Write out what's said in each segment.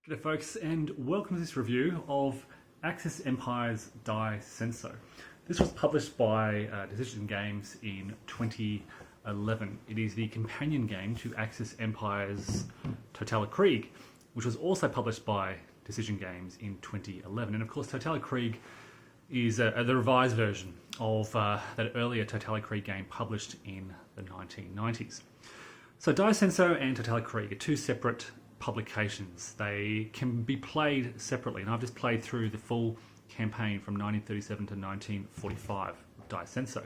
G'day folks, and welcome to this review of Axis Empire's Dai Senso. This was published by Decision Games in 2011. It is the companion game to Axis Empire's Total Krieg, which was also published by Decision Games in 2011. And of course, Total Krieg is the revised version of that earlier Total Krieg game published in the 1990s. So Dai Senso and Total Krieg are two separate publications. They can be played separately, and I've just played through the full campaign from 1937 to 1945 of Dai Senso.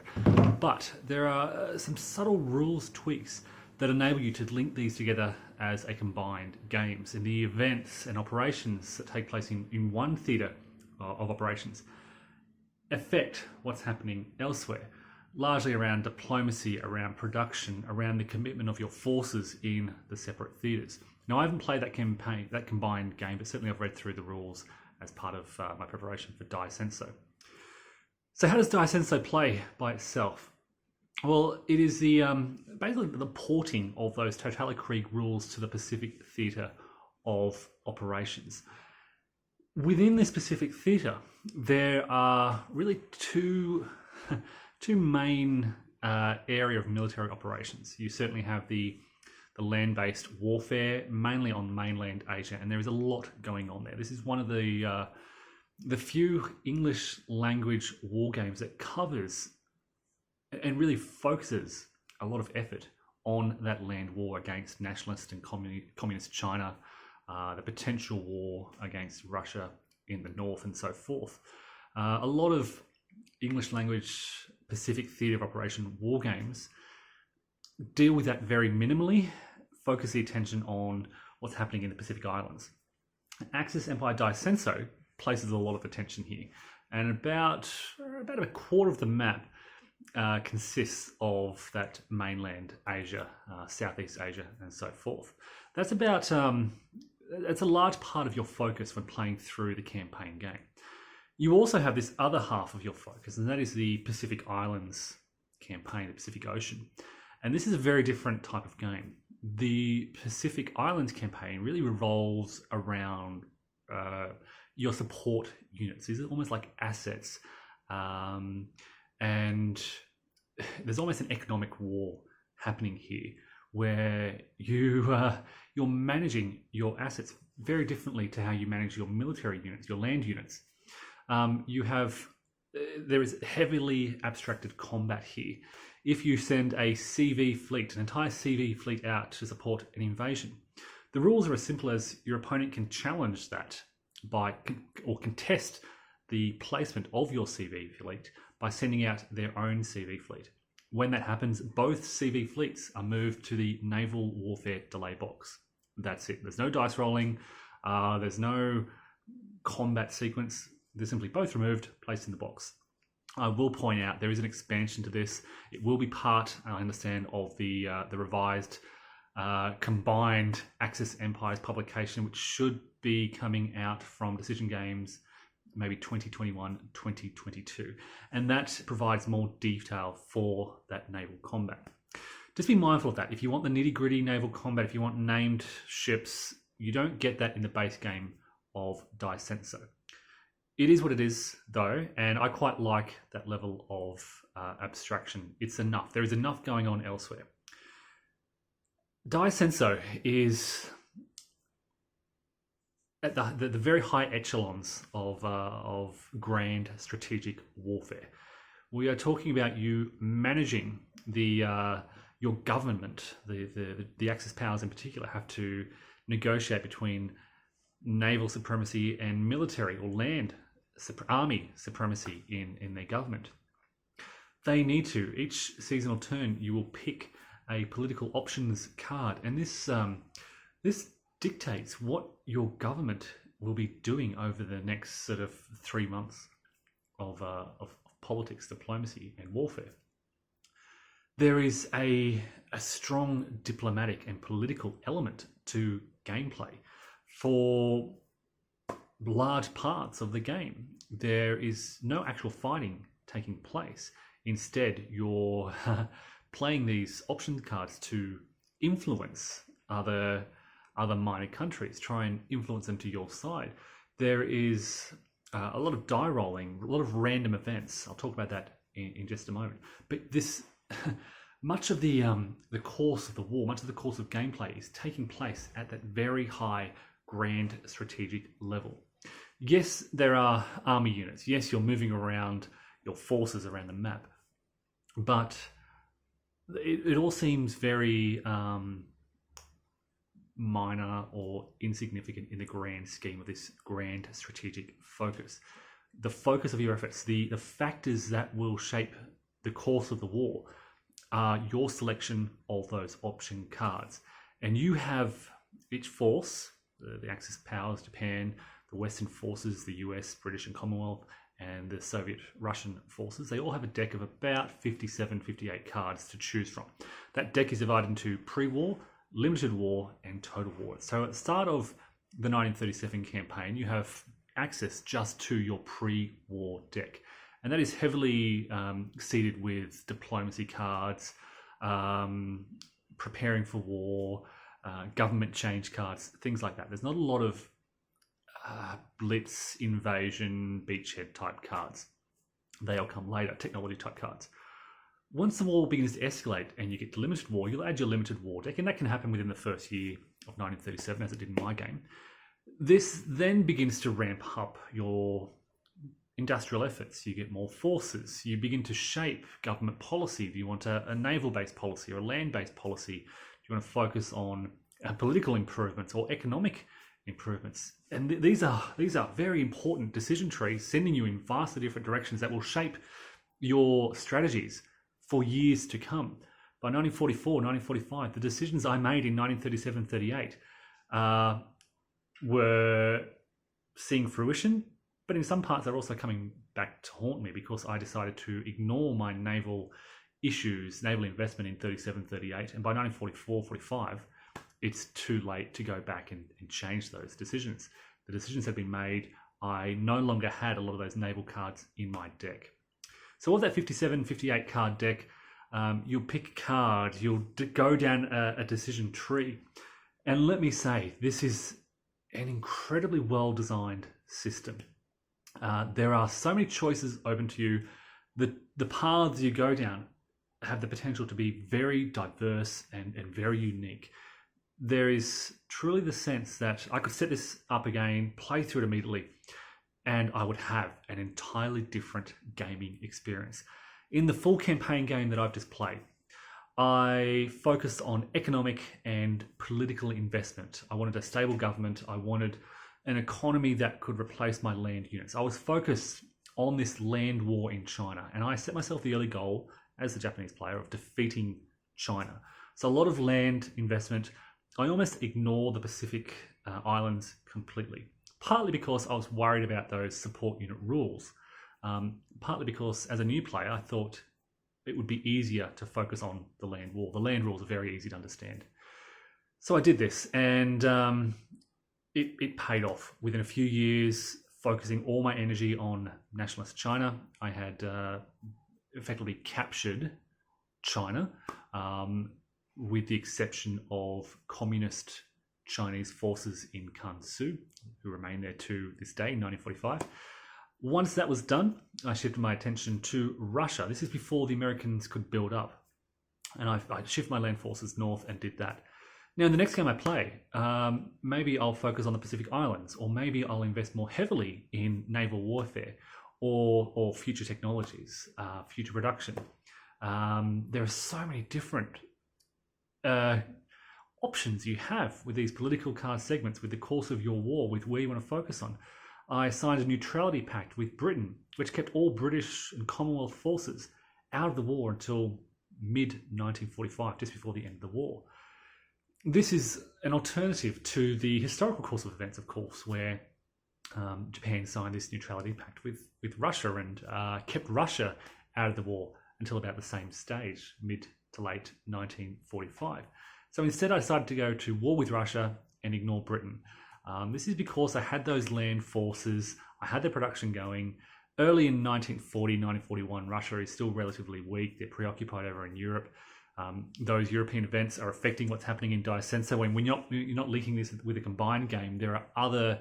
But there are some subtle rules tweaks that enable you to link these together as a combined games, and the events and operations that take place in one theatre of operations affect what's happening elsewhere, largely around diplomacy, around production, around the commitment of your forces in the separate theatres. Now, I haven't played that combined game, but certainly I've read through the rules as part of my preparation for Dai Senso. So how does Dai Senso play by itself? Well, it is the basically the porting of those Total Krieg rules to the Pacific Theatre of Operations. Within this Pacific Theatre, there are really two main area of military operations. You certainly have the land-based warfare, mainly on mainland Asia, and there is a lot going on there. This is one of the few English language war games that covers and really focuses a lot of effort on that land war against nationalist and communist China, the potential war against Russia in the north, and so forth. A lot of English language Pacific Theatre of Operation war games deal with that very minimally, focus the attention on what's happening in the Pacific Islands. Axis Empire Dai Senso places a lot of attention here, and about a quarter of the map consists of that mainland Asia, Southeast Asia, and so forth. That's about that's a large part of your focus when playing through the campaign game. You also have this other half of your focus, and that is the Pacific Islands campaign, the Pacific Ocean. And this is a very different type of game. The Pacific Islands campaign really revolves around your support units. These are almost like assets. And there's almost an economic war happening here where you're managing your assets very differently to how you manage your military units, your land units. There is heavily abstracted combat here. If you send an entire CV fleet out to support an invasion, the rules are as simple as your opponent can challenge that or contest the placement of your CV fleet by sending out their own CV fleet. When that happens, both CV fleets are moved to the Naval Warfare Delay Box. That's it. There's no dice rolling. There's no combat sequence. They're simply both removed, placed in the box. I will point out there is an expansion to this. It will be part, I understand, of the revised combined Axis Empires publication, which should be coming out from Decision Games maybe 2021, 2022. And that provides more detail for that naval combat. Just be mindful of that. If you want the nitty-gritty naval combat, if you want named ships, you don't get that in the base game of Dai Senso. It is what it is, though, and I quite like that level of abstraction. It's enough. There is enough going on elsewhere. Dai Senso is at the very high echelons of grand strategic warfare. We are talking about you managing your government. The Axis powers in particular have to negotiate between naval supremacy and military or army supremacy in their government. They need to, each seasonal turn, you will pick a political options card, and this dictates what your government will be doing over the next sort of 3 months of politics, diplomacy, and warfare. There is a strong diplomatic and political element to gameplay. For large parts of the game, there is no actual fighting taking place. Instead, you're playing these option cards to influence other other minor countries, try and influence them to your side. There is a lot of die rolling, a lot of random events. I'll talk about that in just a moment. But this, much of the course of the war, much of the course of gameplay is taking place at that very high grand strategic level. Yes, there are army units. Yes, you're moving around your forces around the map, but it all seems very minor or insignificant in the grand scheme of this grand strategic focus. The focus of your efforts, the factors that will shape the course of the war are your selection of those option cards. And you have each force, the Axis powers, Japan, the Western forces, the US, British and Commonwealth, and the Soviet Russian forces. They all have a deck of about 57, 58 cards to choose from. That deck is divided into pre-war, limited war, and total war. So at the start of the 1937 campaign, you have access just to your pre-war deck. And that is heavily seeded with diplomacy cards, preparing for war, government change cards, things like that. There's not a lot of blitz, invasion, beachhead type cards. They'll come later, technology type cards. Once the war begins to escalate and you get to limited war, you'll add your limited war deck, and that can happen within the first year of 1937, as it did in my game. This then begins to ramp up your industrial efforts. You get more forces. You begin to shape government policy. Do you want a naval-based policy or a land-based policy? Do you want to focus on political improvements or economic improvements? And these are very important decision trees, sending you in vastly different directions that will shape your strategies for years to come. By 1944, 1945, the decisions I made in 1937-38 were seeing fruition, but in some parts they're also coming back to haunt me because I decided to ignore my naval issues, naval investment in 37-38, and by 1944-45, it's too late to go back and change those decisions. The decisions had been made. I no longer had a lot of those naval cards in my deck. So of that 57, 58 card deck, you'll pick a card, you'll go down a decision tree. And let me say, this is an incredibly well-designed system. There are so many choices open to you. The paths you go down have the potential to be very diverse and very unique. There is truly the sense that I could set this up again, play through it immediately, and I would have an entirely different gaming experience. In the full campaign game that I've just played, I focused on economic and political investment. I wanted a stable government. I wanted an economy that could replace my land units. I was focused on this land war in China, and I set myself the early goal as the Japanese player of defeating China. So a lot of land investment. I almost ignore the Pacific Islands completely, partly because I was worried about those support unit rules, partly because as a new player, I thought it would be easier to focus on the land war. The land rules are very easy to understand. So I did this, and it paid off. Within a few years, focusing all my energy on nationalist China, I had effectively captured China, with the exception of communist Chinese forces in Kansu, who remain there to this day in 1945. Once that was done, I shifted my attention to Russia. This is before the Americans could build up. And I shifted my land forces north and did that. Now, in the next game I play, maybe I'll focus on the Pacific Islands, or maybe I'll invest more heavily in naval warfare or future technologies, future production. There are so many different options you have with these political card segments, with the course of your war, with where you want to focus on. I signed a neutrality pact with Britain, which kept all British and Commonwealth forces out of the war until mid-1945, just before the end of the war. This is an alternative to the historical course of events, of course, where Japan signed this neutrality pact with Russia and kept Russia out of the war until about the same stage, mid to late 1945. So instead, I decided to go to war with Russia and ignore Britain. This is because I had those land forces, I had the production going. Early in 1940, 1941, Russia is still relatively weak. They're preoccupied over in Europe. those European events are affecting what's happening in Dai Senso. When you're not linking this with a combined game, there are other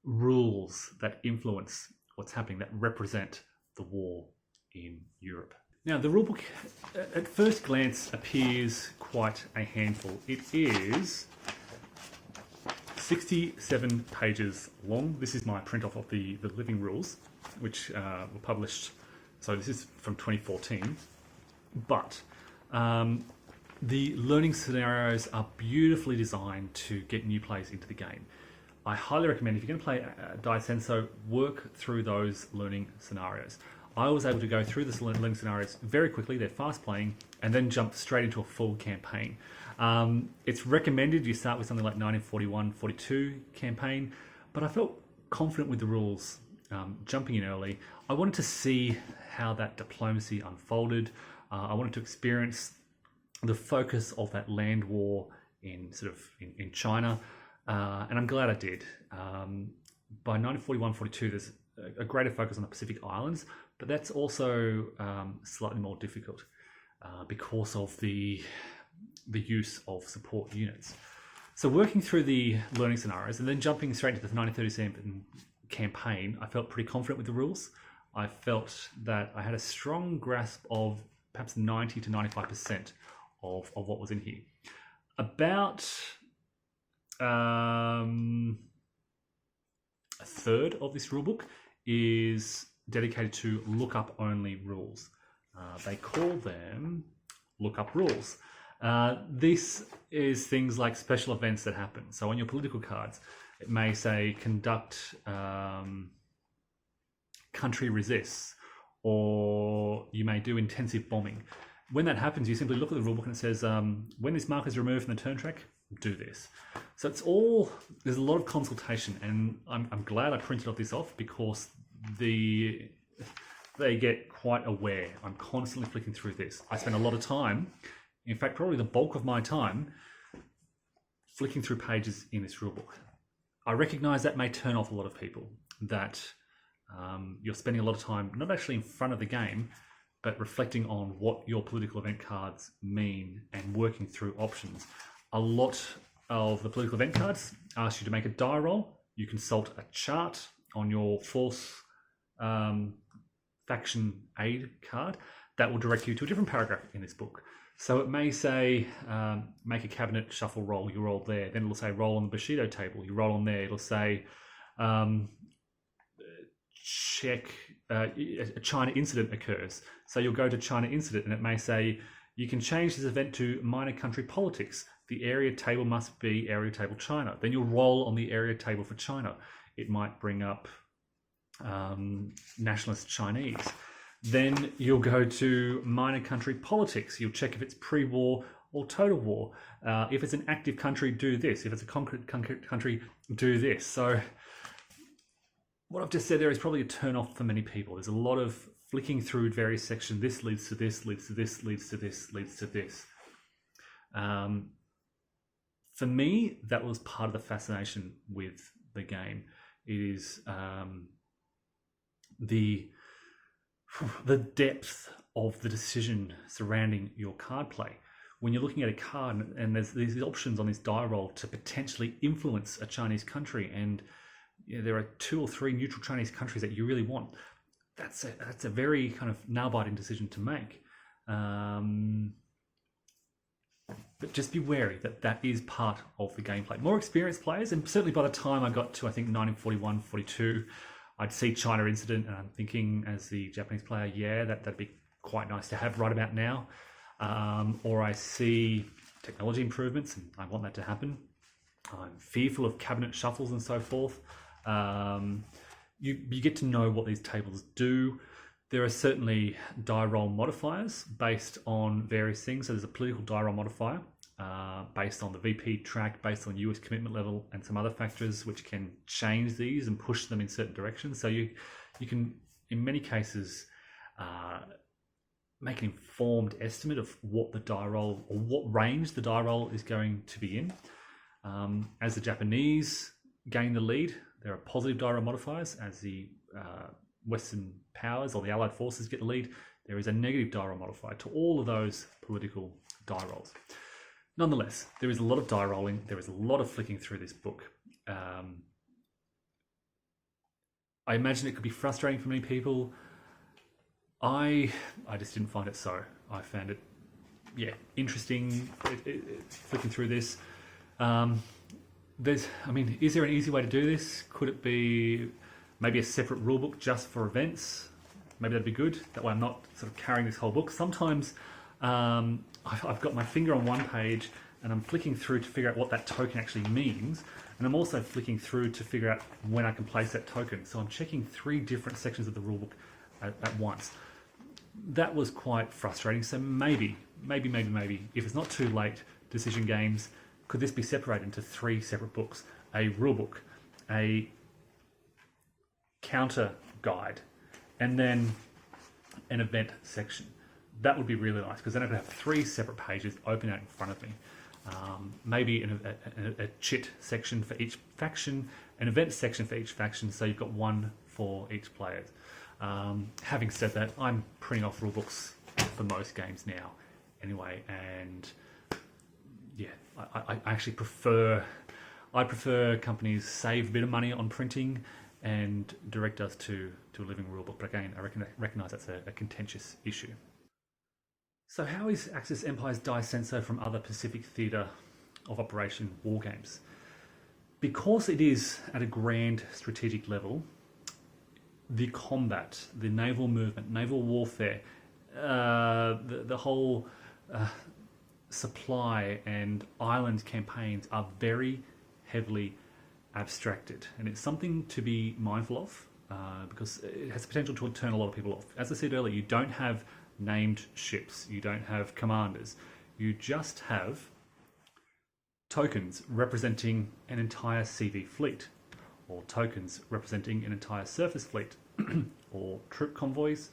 rules that influence what's happening, that represent the war in Europe. Now, the rulebook at first glance appears quite a handful. It is 67 pages long. This is my print off of the living rules, which were published. So this is from 2014. But the learning scenarios are beautifully designed to get new players into the game. I highly recommend, if you're going to play Dai Senso, work through those learning scenarios. I was able to go through the learning scenarios very quickly, they're fast playing, and then jump straight into a full campaign. It's recommended you start with something like 1941-42 campaign, but I felt confident with the rules jumping in early. I wanted to see how that diplomacy unfolded. I wanted to experience the focus of that land war in China, and I'm glad I did. By 1941-42, there's a greater focus on the Pacific Islands, but that's also slightly more difficult because of the use of support units. So working through the learning scenarios and then jumping straight into the 1937 campaign, I felt pretty confident with the rules. I felt that I had a strong grasp of perhaps 90 to 95% of what was in here. About a third of this rulebook is dedicated to lookup only rules. They call them lookup rules. This is things like special events that happen. So on your political cards, it may say conduct country resists, or you may do intensive bombing. When that happens, you simply look at the rulebook and it says, when this marker is removed from the turn track, do this. So there's a lot of consultation, and I'm glad I printed this off because they get quite aware. I'm constantly flicking through this. I spend a lot of time, in fact, probably the bulk of my time, flicking through pages in this rulebook. I recognize that may turn off a lot of people, that you're spending a lot of time not actually in front of the game, but reflecting on what your political event cards mean and working through options. A lot of the political event cards ask you to make a die roll. You consult a chart on your force faction aid card. That will direct you to a different paragraph in this book. So it may say, make a cabinet shuffle roll, you roll there. Then it'll say roll on the Bushido table, you roll on there. It'll say check, a China incident occurs. So you'll go to China incident and it may say, you can change this event to minor country politics. The area table must be area table China. Then you'll roll on the area table for China. It might bring up nationalist Chinese. Then you'll go to minor country politics. You'll check if it's pre-war or total war. If it's an active country, do this. If it's a concrete country, do this. So what I've just said there is probably a turn off for many people. There's a lot of flicking through various sections. This leads to this, leads to this, leads to this, leads to this. For me, that was part of the fascination with the game. It is the depth of the decision surrounding your card play. When you're looking at a card and there's these options on this die roll to potentially influence a Chinese country, and there are 2 or 3 neutral Chinese countries that you really want, that's a very kind of nail-biting decision to make. But just be wary that is part of the gameplay. More experienced players, and certainly by the time I got to, I think, 1941-42, I'd see China incident, and I'm thinking as the Japanese player, yeah, that'd be quite nice to have right about now. Or I see technology improvements, and I want that to happen. I'm fearful of cabinet shuffles and so forth. You get to know what these tables do. There are certainly die roll modifiers based on various things. So there's a political die roll modifier based on the VP track, based on US commitment level, and some other factors which can change these and push them in certain directions. So you can, in many cases, make an informed estimate of what the die roll, or what range the die roll is going to be in. As the Japanese gain the lead, there are positive die roll modifiers. As the Western powers or the Allied forces get the lead, there is a negative die roll modifier to all of those political die rolls. Nonetheless, there is a lot of die rolling. There is a lot of flicking through this book. I imagine it could be frustrating for many people. I just didn't find it so. I found it, interesting. Flicking through this. Is there an easy way to do this? Could it be maybe a separate rulebook just for events? Maybe that'd be good. That way I'm not sort of carrying this whole book. Sometimes I've got my finger on one page and I'm flicking through to figure out what that token actually means. And I'm also flicking through to figure out when I can place that token. So I'm checking 3 different sections of the rulebook at once. That was quite frustrating. So maybe, if it's not too late, Decision Games, could this be separated into 3 separate books? A rulebook, a counter guide, and then an event section. That would be really nice, because then I could have 3 separate pages open out in front of me. Maybe a chit section for each faction, an event section for each faction, so you've got one for each player. Having said that, I'm printing off rulebooks for most games now anyway, and I actually prefer companies save a bit of money on printing and direct us to a living rulebook. But again, I recognise that's a contentious issue. So how is Axis Empire's Dai Senso from other Pacific Theatre of Operation war games? Because it is at a grand strategic level, the combat, the naval movement, naval warfare, the whole supply and island campaigns are very heavily abstracted, and it's something to be mindful of because it has the potential to turn a lot of people off. As I said earlier, you don't have named ships, you don't have commanders, you just have tokens representing an entire CV fleet, or tokens representing an entire surface fleet, or troop convoys,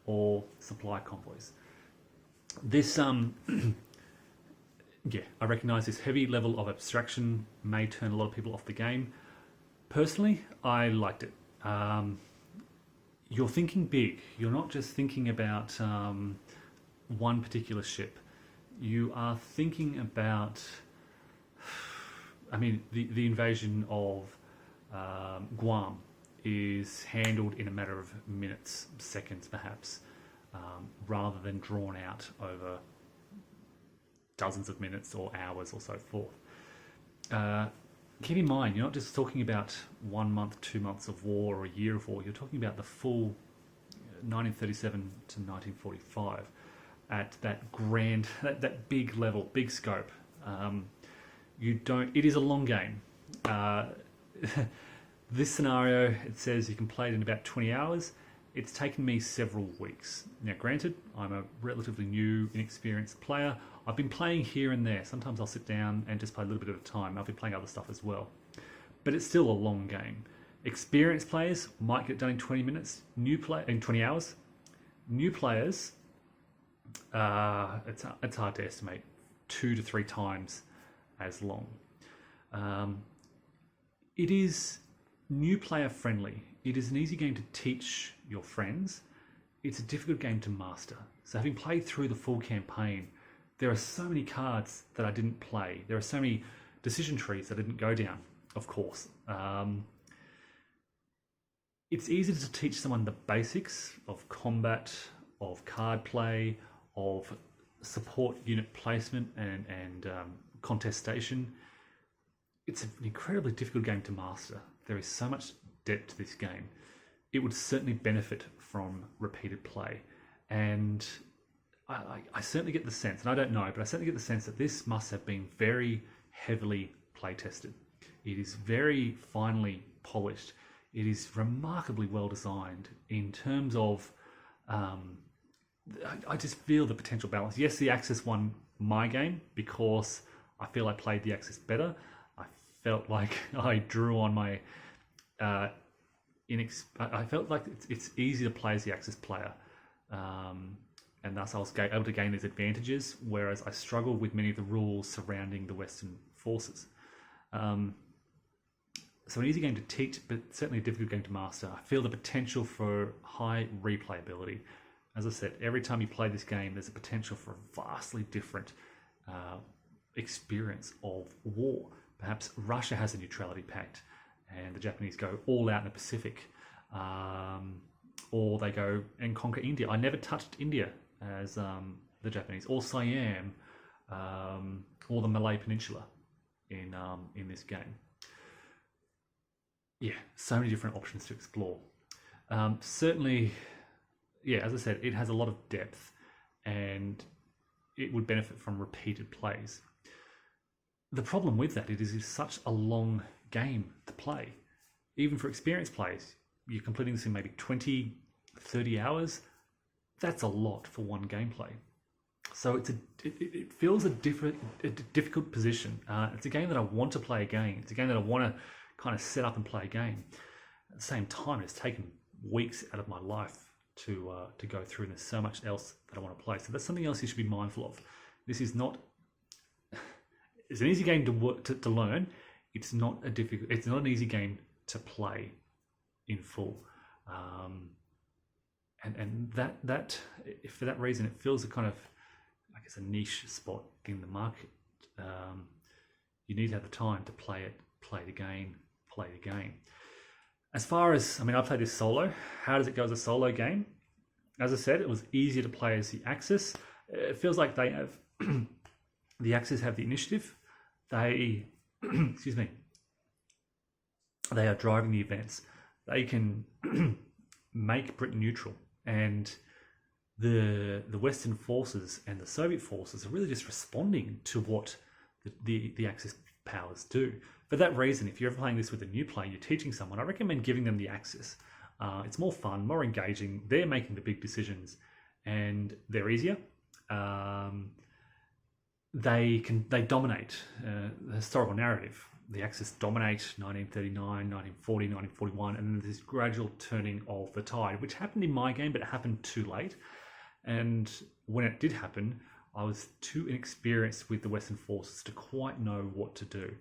or supply convoys. This I recognise this heavy level of abstraction may turn a lot of people off the game. Personally, I liked it. You're thinking big. You're not just thinking about one particular ship. You are thinking about, the invasion of Guam is handled in a matter of minutes, seconds perhaps, rather than drawn out over dozens of minutes or hours or so forth. Keep in mind, you're not just talking about 1 month, 2 months of war or a year of war. You're talking about the full 1937 to 1945 at that grand, that big level, big scope. It is a long game. This scenario, it says you can play it in about 20 hours. It's taken me several weeks. Now, granted, I'm a relatively new, inexperienced player. I've been playing here and there. Sometimes I'll sit down and just play a little bit at a time. I've been playing other stuff as well. But it's still a long game. Experienced players might get done in 20 minutes. In 20 hours. New players, it's hard to estimate. 2 to 3 times as long. It is new player friendly. It is an easy game to teach your friends. It's a difficult game to master. So having played through the full campaign, there are so many cards that I didn't play. There are so many decision trees that I didn't go down, of course. It's easy to teach someone the basics of combat, of card play, of support unit placement and contestation. It's an incredibly difficult game to master. There is so much depth to this game. It would certainly benefit from repeated play. And I certainly get the sense, and I don't know, but I certainly get the sense that this must have been very heavily play tested. It is very finely polished. It is remarkably well designed in terms of, I just feel the potential balance. Yes, the Axis won my game because I feel I played the Axis better. I felt like I drew on my, I felt like it's easy to play as the Axis player. And thus I was able to gain these advantages, whereas I struggled with many of the rules surrounding the Western forces. So an easy game to teach, but certainly a difficult game to master. I feel the potential for high replayability. As I said, every time you play this game, there's a potential for a vastly different experience of war. Perhaps Russia has a neutrality pact and the Japanese go all out in the Pacific, or they go and conquer India. I never touched India as the Japanese, or Siam, or the Malay Peninsula in this game. Yeah, so many different options to explore. Certainly, yeah, as I said, it has a lot of depth and it would benefit from repeated plays. The problem with that, it is such a long game to play. Even for experienced players, you're completing this in maybe 20, 30 hours. That's a lot for one gameplay. So it feels a difficult position. It's a game that I want to play again. It's a game that I want to kind of set up and play again. At the same time, it's taken weeks out of my life to go through, and there's so much else that I want to play. So that's something else you should be mindful of. This is not. It's an easy game to learn. It's not an easy game to play in full. And that for that reason, it feels a kind of, I guess, a niche spot in the market. You need to have the time to play the game. As far as, I played this solo. How does it go as a solo game? As I said, it was easier to play as the Axis. It feels like they have, the Axis have the initiative. They, excuse me, they are driving the events. They can make Britain neutral, and the Western forces and the Soviet forces are really just responding to what the Axis powers do. For that reason, if you're ever playing this with a new player, you're teaching someone, I recommend giving them the Axis. It's more fun, more engaging. They're making the big decisions, and they're easier. They dominate the historical narrative. The Axis dominate 1939, 1940, 1941, and then this gradual turning of the tide, which happened in my game, but it happened too late. And when it did happen, I was too inexperienced with the Western forces to quite know what to do.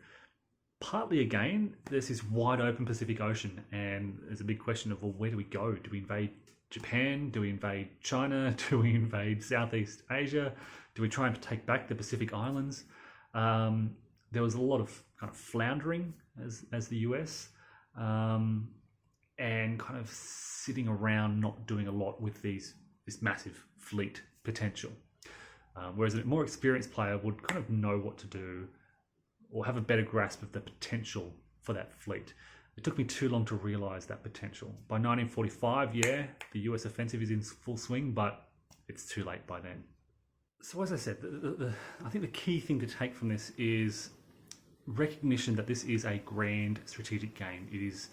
Partly, again, there's this wide open Pacific Ocean, and there's a big question of, well, where do we go? Do we invade Japan? Do we invade China? Do we invade Southeast Asia? Do we try and take back the Pacific Islands? There was a lot of kind of floundering as the US, and kind of sitting around not doing a lot with this massive fleet potential. Whereas a more experienced player would kind of know what to do or have a better grasp of the potential for that fleet. It took me too long to realize that potential. By 1945, yeah, the US offensive is in full swing, but it's too late by then. So as I said, I think the key thing to take from this is recognition that this is a grand strategic game. It is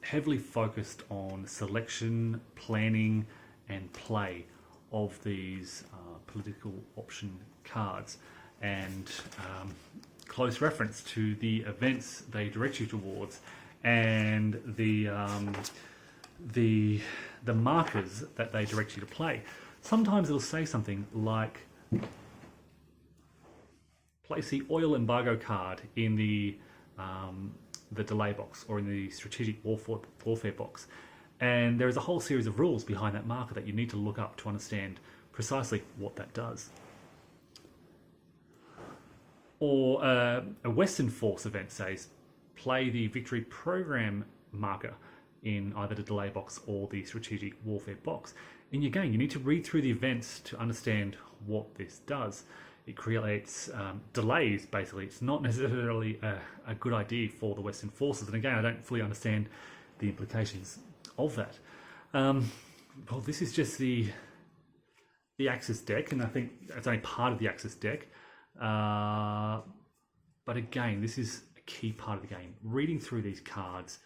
heavily focused on selection, planning, and play of these political option cards, and close reference to the events they direct you towards, and the markers that they direct you to play. Sometimes it'll say something like, place the oil embargo card in the delay box or in the strategic warfare box. And there is a whole series of rules behind that marker that you need to look up to understand precisely what that does. Or a Western force event says, play the victory program marker in either the delay box or the strategic warfare box. And again, you need to read through the events to understand what this does. It creates delays, basically. It's not necessarily a good idea for the Western forces. And again, I don't fully understand the implications of that. Well, this is just the Axis deck, and I think it's only part of the Axis deck. But again, this is a key part of the game. Reading through these cards,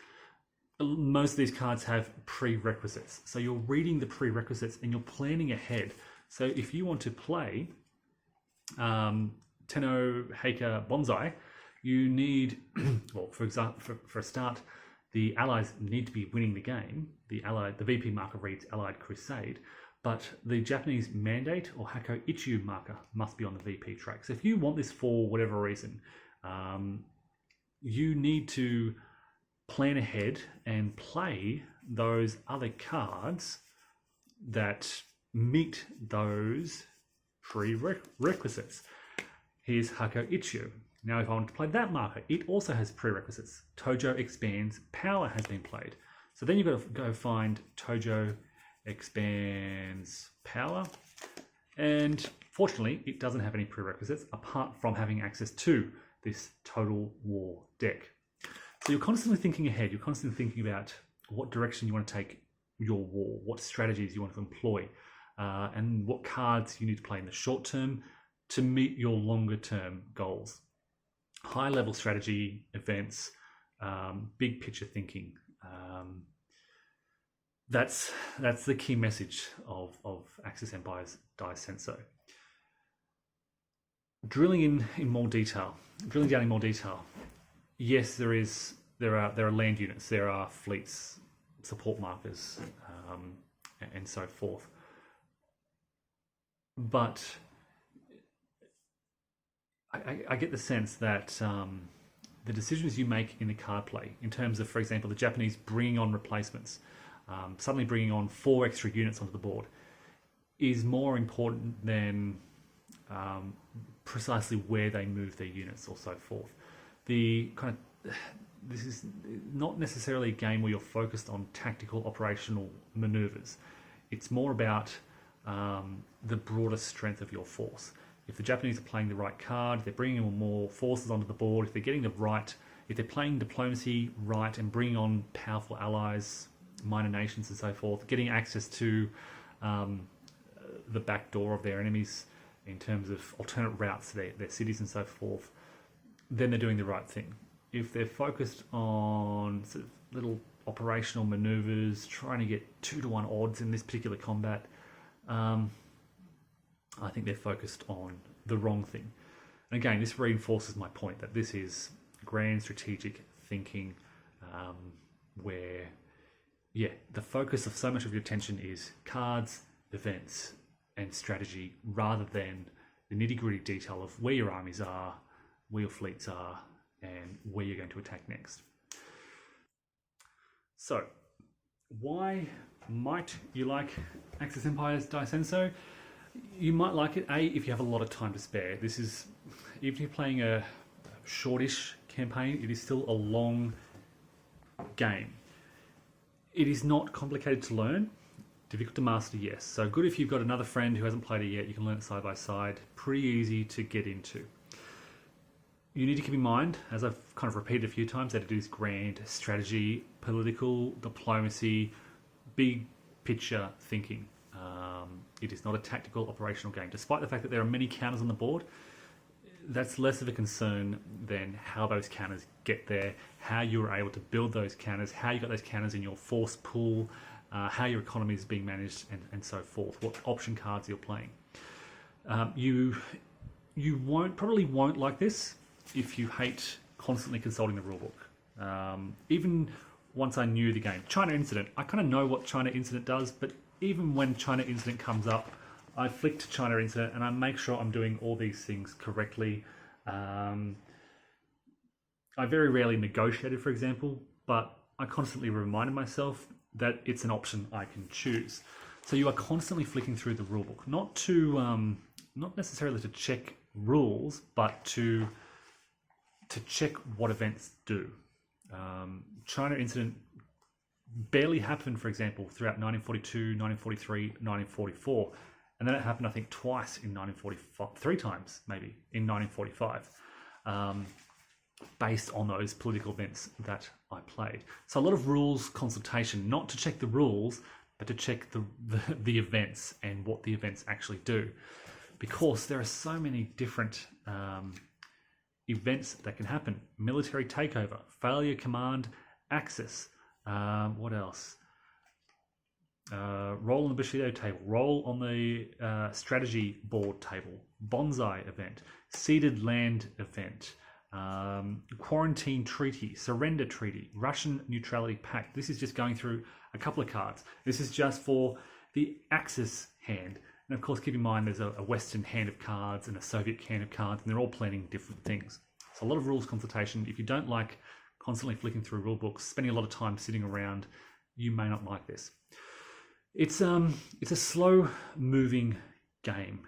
most of these cards have prerequisites. So you're reading the prerequisites and you're planning ahead. So if you want to play Tenno Heike Bonsai, you need, well, for example, for a start, the Allies need to be winning the game. The VP marker reads Allied Crusade, but the Japanese mandate or Hako Ichiu marker must be on the VP track. So if you want this for whatever reason, you need to plan ahead and play those other cards that meet those prerequisites. Here's Hako Ichiyo. Now if I want to play that marker, it also has prerequisites. Tojo expands power has been played. So then you've got to go find Tojo expands power. And fortunately, it doesn't have any prerequisites apart from having access to this Total War deck. So you're constantly thinking ahead. You're constantly thinking about what direction you want to take your war, what strategies you want to employ, and what cards you need to play in the short term to meet your longer term goals. High level strategy, events, big picture thinking. That's the key message of Axis Empire's Dai Senso. Drilling down in more detail. Yes, there are land units, there are fleets, support markers, and so forth. But I get the sense that the decisions you make in the card play, in terms of, for example, the Japanese bringing on replacements, suddenly bringing on 4 extra units onto the board, is more important than precisely where they move their units or so forth. This is not necessarily a game where you're focused on tactical operational maneuvers. It's more about the broader strength of your force. If the Japanese are playing the right card, they're bringing on more forces onto the board, if they're playing diplomacy right and bringing on powerful allies, minor nations and so forth, getting access to the back door of their enemies in terms of alternate routes to their cities and so forth, then they're doing the right thing. If they're focused on sort of little operational maneuvers, trying to get 2-to-1 odds in this particular combat, I think they're focused on the wrong thing. And again, this reinforces my point that this is grand strategic thinking, where, the focus of so much of your attention is cards, events, and strategy, rather than the nitty-gritty detail of where your armies are, where your fleets are, and where you're going to attack next. So, why might you like Axis Empire's Dai Senso? You might like it, if you have a lot of time to spare. This is, even if you're playing a shortish campaign, it is still a long game. It is not complicated to learn, difficult to master, yes. So good if you've got another friend who hasn't played it yet, you can learn it side by side. Pretty easy to get into. You need to keep in mind, as I've kind of repeated a few times, that it is grand strategy, political, diplomacy, big picture thinking. It is not a tactical operational game. Despite the fact that there are many counters on the board, that's less of a concern than how those counters get there, how you were able to build those counters, how you got those counters in your force pool, how your economy is being managed, and so forth, what option cards you're playing. You probably won't like this if you hate constantly consulting the rulebook. Even once I knew the game. China Incident, I kind of know what China Incident does, but even when China Incident comes up, I flick to China Incident and I make sure I'm doing all these things correctly. I very rarely negotiated, for example, but I constantly reminded myself that it's an option I can choose. So you are constantly flicking through the rulebook, not necessarily to check rules, but to check what events do. China Incident barely happened, for example, throughout 1942, 1943, 1944. And then it happened, I think, twice in 1945, 3 times maybe, in 1945, based on those political events that I played. So a lot of rules consultation, not to check the rules, but to check the events and what the events actually do. Because there are so many different events that can happen. Military takeover, failure command, axis, what else? Roll on the Bushido table, roll on the strategy board table, bonsai event, ceded land event, quarantine treaty, surrender treaty, Russian neutrality pact. This is just going through a couple of cards. This is just for the Axis hand. And of course, keep in mind there's a Western hand of cards and a Soviet hand of cards, and they're all planning different things. So a lot of rules consultation. If you don't like constantly flicking through rule books, spending a lot of time sitting around, you may not like this. It's a slow moving game.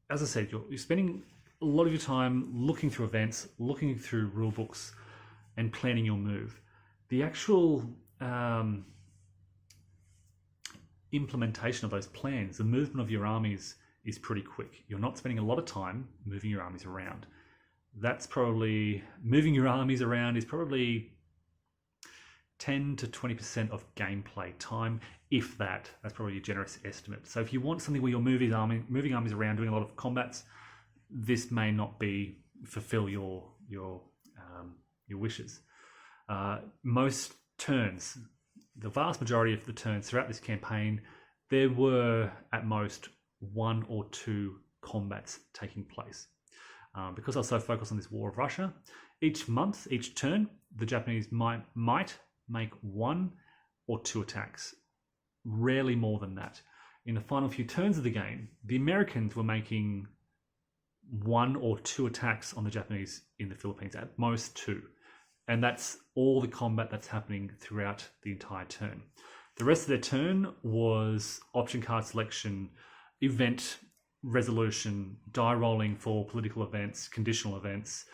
As I said, you're spending a lot of your time looking through events, looking through rule books, and planning your move. The actual implementation of those plans, the movement of your armies is pretty quick. You're not spending a lot of time moving your armies around. Moving your armies around is probably 10 to 20% of gameplay time, if that. That's probably a generous estimate. So if you want something where you're moving armies around, doing a lot of combats, this may not fulfill your wishes. Most turns, the vast majority of the turns throughout this campaign, there were at most 1 or 2 combats taking place. Because I was so focused on this War of Russia, each turn, the Japanese might make 1 or 2 attacks, rarely more than that. In the final few turns of the game, the Americans were making 1 or 2 attacks on the Japanese in the Philippines, at most 2. And that's all the combat that's happening throughout the entire turn. The rest of their turn was option card selection, event resolution, die rolling for political events, conditional events,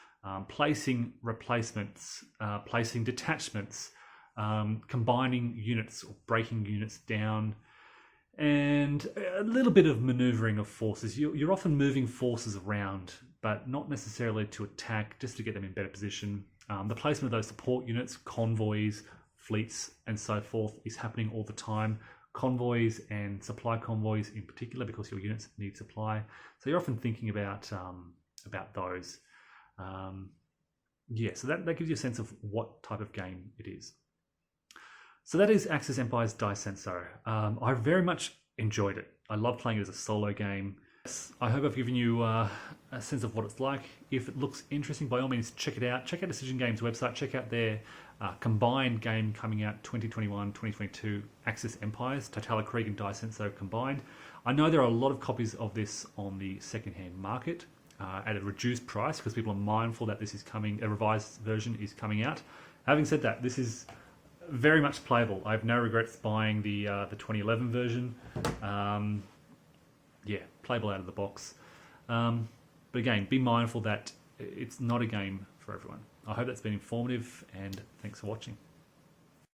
placing replacements, placing detachments, combining units or breaking units down, and a little bit of maneuvering of forces. You're often moving forces around, but not necessarily to attack, just to get them in better position. The placement of those support units, convoys, fleets, and so forth is happening all the time. Convoys and supply convoys in particular, because your units need supply. So you're often thinking about those. So that gives you a sense of what type of game it is. So that is Axis Empire's Dai Senso. I very much enjoyed it. I love playing it as a solo game. I hope I've given you a sense of what it's like. If it looks interesting, by all means, check it out. Check out Decision Games' website. Check out their combined game coming out 2021-2022, Axis Empires, Totalkrieg and Dai Senso combined. I know there are a lot of copies of this on the second-hand market at a reduced price, because people are mindful that this is coming, a revised version is coming out. Having said that, this is very much playable. I have no regrets buying the 2011 version. Playable out of the box. But again, be mindful that it's not a game for everyone. I hope that's been informative, and thanks for watching.